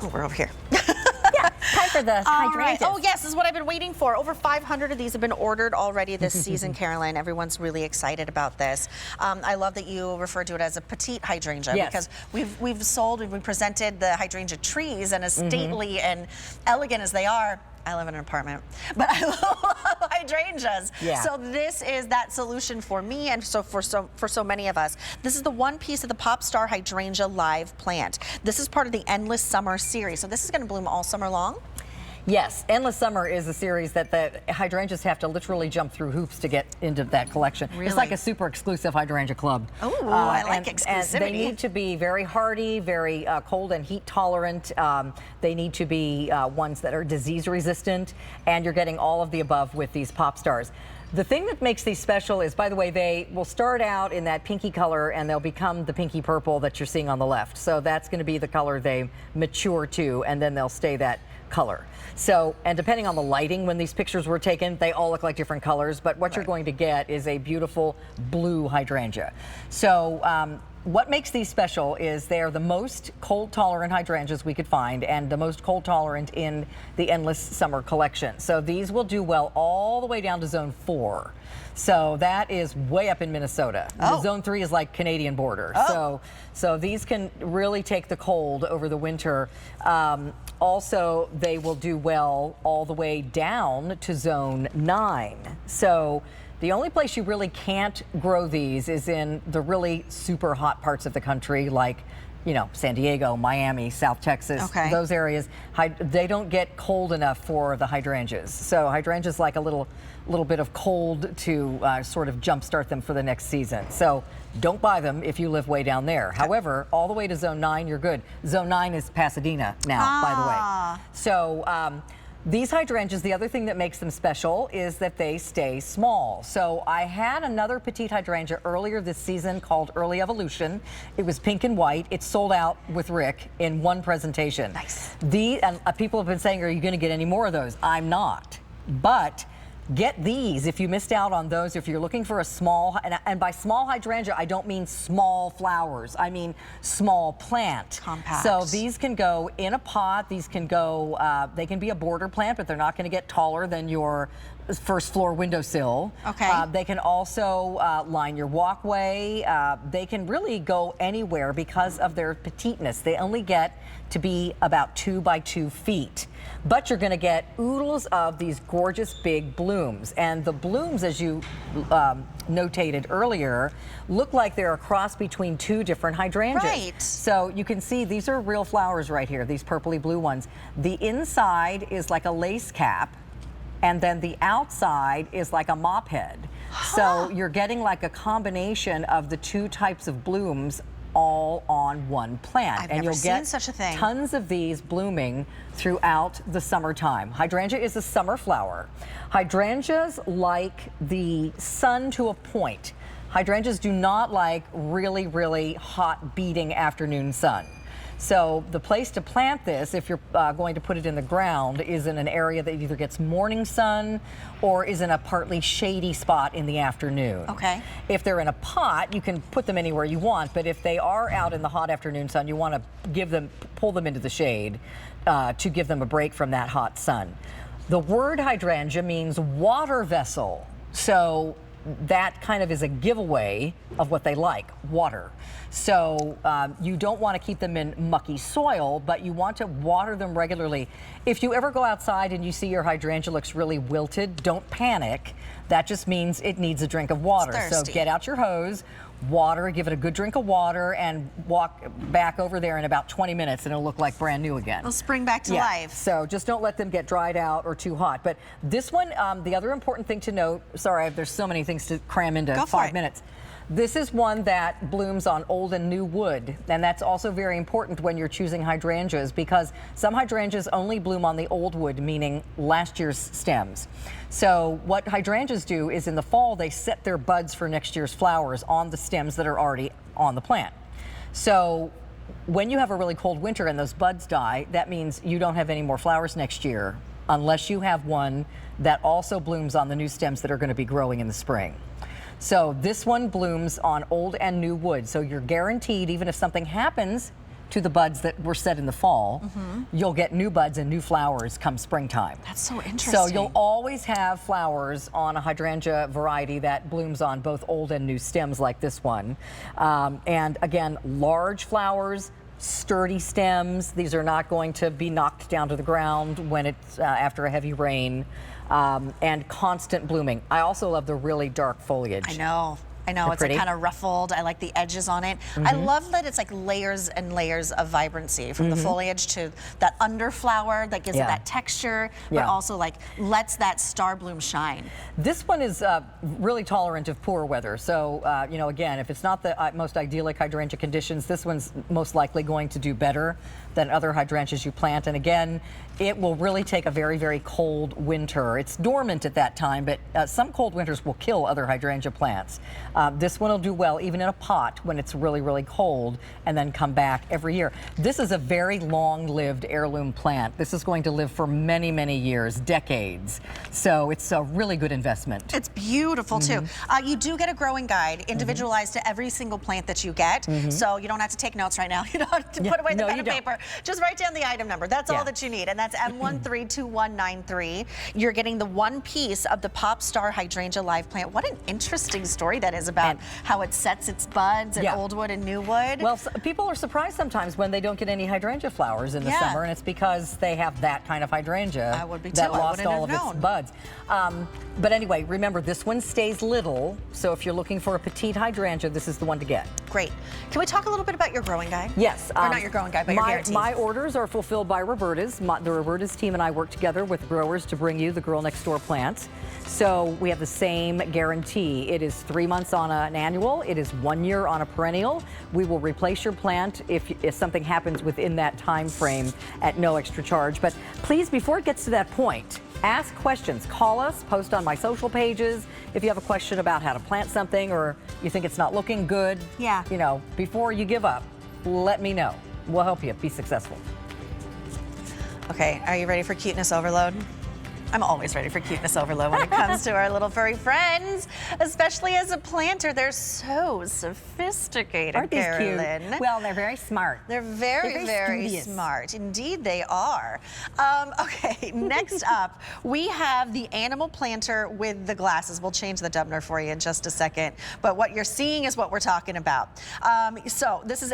Oh, we're over here. Time for the hydrangeas. Oh, yes, this is what I've been waiting for. Over 500 of these have been ordered already this season, Caroline. Everyone's really excited about this. I love that you refer to it as a petite hydrangea because we've presented the hydrangea trees, and as stately and elegant as they are, I live in an apartment, but I love hydrangeas. Yeah. So this is that solution for me and for so many of us. This is the one piece of the Pop Star Hydrangea live plant. This is part of the Endless Summer series. So this is going to bloom all summer long? Yes, Endless Summer is a series that the hydrangeas have to literally jump through hoops to get into that collection. Really? It's like a super exclusive hydrangea club. Oh, I like exclusivity. And they need to be very hardy, very cold and heat tolerant. They need to be ones that are disease resistant, and you're getting all of the above with these Pop Stars. The thing that makes these special is, by the way, they will start out in that pinky color and they'll become the pinky purple that you're seeing on the left. So that's going to be the color they mature to, and then they'll stay that color. So, and depending on the lighting when these pictures were taken, they all look like different colors, but what you're going to get is a beautiful blue hydrangea. So what makes these special is they're the most cold tolerant hydrangeas we could find, and the most cold tolerant in the Endless Summer collection. So these will do well all the way down to zone 4. So that is way up in Minnesota. Oh. The zone 3 is like Canadian border. Oh. So these can really take the cold over the winter. Also, they will do well all the way down to zone 9. So the only place you really can't grow these is in the really super hot parts of the country, like, you know, San Diego, Miami, South Texas, those areas. They don't get cold enough for the hydrangeas. So hydrangeas like a little bit of cold to sort of jumpstart them for the next season. So don't buy them if you live way down there. However, all the way to zone 9, you're good. Zone 9 is Pasadena now, by the way. So these hydrangeas, the other thing that makes them special is that they stay small. So I had another petite hydrangea earlier this season called Early Evolution. It was pink and white. It sold out with Rick in one presentation. Nice. And people have been saying, are you going to get any more of those? I'm not. But get these if you missed out on those. If you're looking for a small, and by small hydrangea, I don't mean small flowers. I mean small plant. Compact. So these can go in a pot. These can go, they can be a border plant, but they're not going to get taller than your first floor windowsill. Okay. They can also line your walkway. They can really go anywhere because of their petiteness. They only get to be about 2 by 2 feet. But you're going to get oodles of these gorgeous big blooms. And the blooms, as you notated earlier, look like they're a cross between 2 different hydrangeas. Right. So you can see these are real flowers right here, these purpley blue ones. The inside is like a lace cap, and then the outside is like a mophead. So you're getting like a combination of the 2 types of blooms all on one plant. And you'll get such a thing. Tons of these blooming throughout the summertime. Hydrangea is a summer flower. Hydrangeas like the sun to a point. Hydrangeas do not like really, really hot beating afternoon sun. So the place to plant this, if you're going to put it in the ground, is in an area that either gets morning sun or is in a partly shady spot in the afternoon. Okay. If they're in a pot, you can put them anywhere you want, but if they are out in the hot afternoon sun, you want to pull them into the shade to give them a break from that hot sun. The word hydrangea means water vessel. So that kind of is a giveaway of what they like, water. So you don't want to keep them in mucky soil, but you want to water them regularly. If you ever go outside and you see your hydrangea looks really wilted, don't panic. That just means it needs a drink of water. So get out your hose, water, give it a good drink of water, and walk back over there in about 20 minutes and it'll look like brand new again. It'll spring back to life. So just don't let them get dried out or too hot. But this one, the other important thing to note, sorry, there's so many things to cram into 5 minutes. This is one that blooms on old and new wood, and that's also very important when you're choosing hydrangeas because some hydrangeas only bloom on the old wood, meaning last year's stems. So what hydrangeas do is in the fall they set their buds for next year's flowers on the stems that are already on the plant. So when you have a really cold winter and those buds die, that means you don't have any more flowers next year unless you have one that also blooms on the new stems that are going to be growing in the spring. So this one blooms on old and new wood. So you're guaranteed, even if something happens to the buds that were set in the fall, you'll get new buds and new flowers come springtime. That's so interesting. So you'll always have flowers on a hydrangea variety that blooms on both old and new stems like this one. And again, large flowers, sturdy stems. These are not going to be knocked down to the ground when it's after a heavy rain, and constant blooming. I also love the really dark foliage. I know. It's like kind of ruffled. I like the edges on it. I love that it's like layers and layers of vibrancy from the foliage to that underflower that gives it that texture, but also like lets that star bloom shine. This one is really tolerant of poor weather. So, you know, again, if it's not the most idyllic hydrangea conditions, this one's most likely going to do better than other hydrangeas you plant. And again, it will really take a very, very cold winter. It's dormant at that time, but some cold winters will kill other hydrangea plants. This one will do well even in a pot when it's really, really cold, and then come back every year. This is a very long-lived heirloom plant. This is going to live for many, many years, decades. So it's a really good investment. It's beautiful too. You do get a growing guide individualized to every single plant that you get. So you don't have to take notes right now. You don't have to put away the pen and paper. Just write down the item number. That's all that you need. And that's M132193. You're getting the one piece of the Pop Star Hydrangea live plant. What an interesting story that is about how it sets its buds in old wood and new wood. Well, people are surprised sometimes when they don't get any hydrangea flowers in the summer, and it's because they have that kind of hydrangea I would be that too. lost all of its buds. But anyway, remember, this one stays little, so if you're looking for a petite hydrangea, this is the one to get. Great. Can we talk a little bit about your growing guide? Yes. Or not your growing guide, but your guarantees. My orders are fulfilled by Roberta's. The Roberta's team and I work together with growers to bring you the girl next door plants. So we have the same guarantee. It is 3 months on an annual. It is 1 year on a perennial. We will replace your plant if something happens within that time frame at no extra charge. But please, before it gets to that point, ask questions. Call us, post on my social pages if you have a question about how to plant something or you think it's not looking good. You know, before you give up, let me know. We'll help you be successful. Okay, are you ready for cuteness overload? I'm always ready for cuteness overload when it comes to our little furry friends, especially as a planter. They're so sophisticated, Aren't these Carolyn. cute? Well, they're very smart. They're very studious. smart. Indeed, they are. Okay, next up, we have the animal planter with the glasses. We'll change the Dubner for you in just a second, but what you're seeing is what we're talking about. So this is